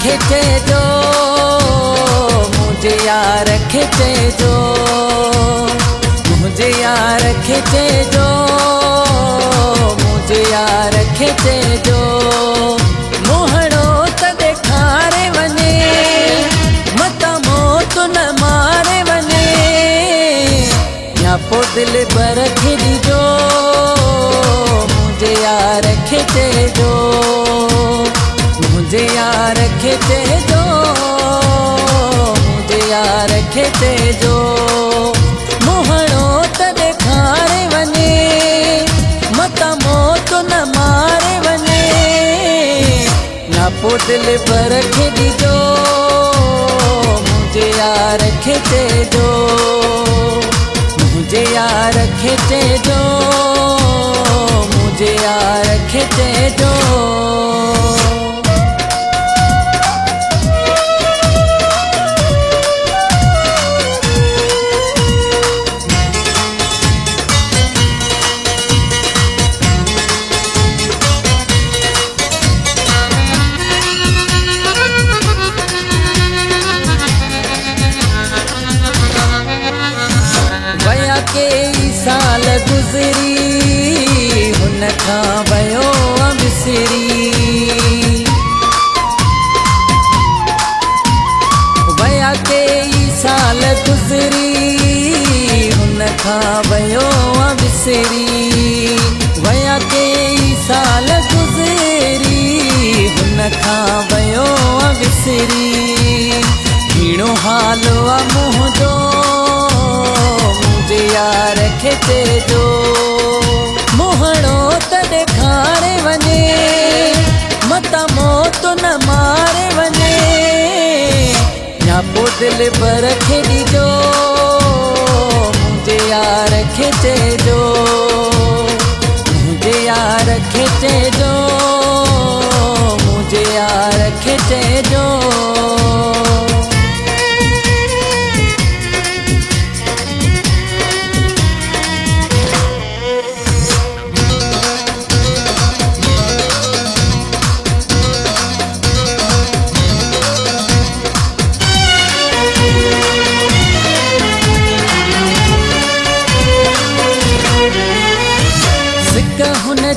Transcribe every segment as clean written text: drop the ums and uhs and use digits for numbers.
खिचे जो मुझे यार खिचे जो मुझे यार खिचे जो मुझे यार खिचे जो मोहड़ो त ॾेखारे वञे मत मौत न मारे वञे या पो दिल पर खिड़ी जो मुझे यार खिचे जो मुझे यार खिचे जो मुझे यार खिचे जो मोहड़ो त ॾेखारे वञे मत मौत न मारे वञे या पो दिल पर खिड़ी जो मुझे यार खिचे जो मुझे यार खिचे जो मुझे यार खिचे जो कई साल गुज़री हुन खां वयो विसरी वया कई साल गुज़री हुन खां वयो विसरी वया कई साल गुज़री हुन खां वयो विसरी हीणो हाल मुंहिंजो मुझे यार खिचे जो मोहड़ो त ॾेखारे वञे मत मौत न मारे वञे या पो दिल पर खिड़ी जो मुझे यार खिचे जो मुझे यार खिचे जो मुझे यार खिचे जो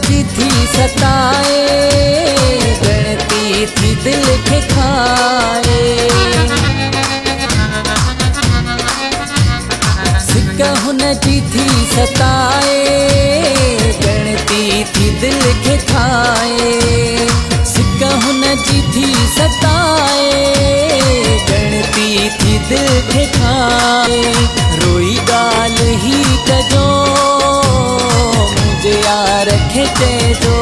जी थी सताए गणती थी दिल के खाए सिक हुन जी थी सताए गणती थी दिल के खाए सिक हुन जी थी सताए गणती थी दिल के खाए रोई गाल ही कजो मुझे यार खिचे जो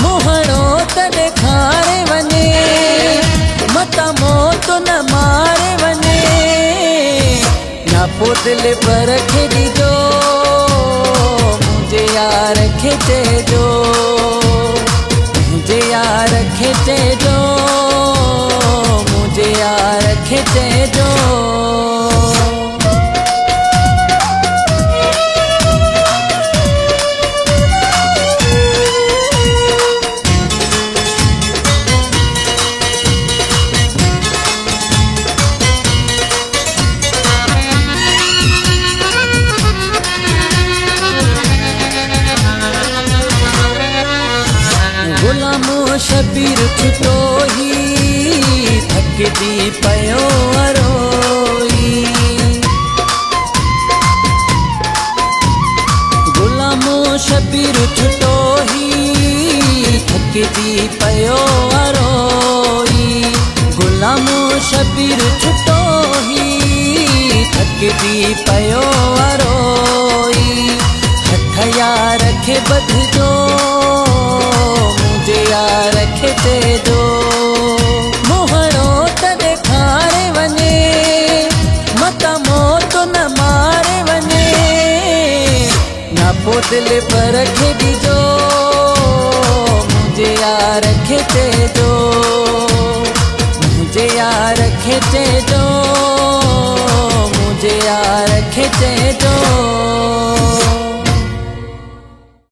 मोहड़ो त ॾेखारे वञे मत मौत न मारे वञे या पो दिल पर खिड़ी जो मुझे यार खिचे जो मुझे यार खिचे जो मुझे यार खिचे जो शबीर छुटो ही थकदी पयो रोई गुलामो शबीर छुटो ही थकदी पयो रोई गुलामो शबीर छुटो ही थकदी पयो रोई हथ यार खे बधजो मुझे यार खिचे जो मोहड़ो त ॾेखारे वञे मत मौत न मारे वञे या पो दिल पर खिड़ी जो मुझे यार खिचे जो मुझे यार खिचे जो मुझे यार खिचे जो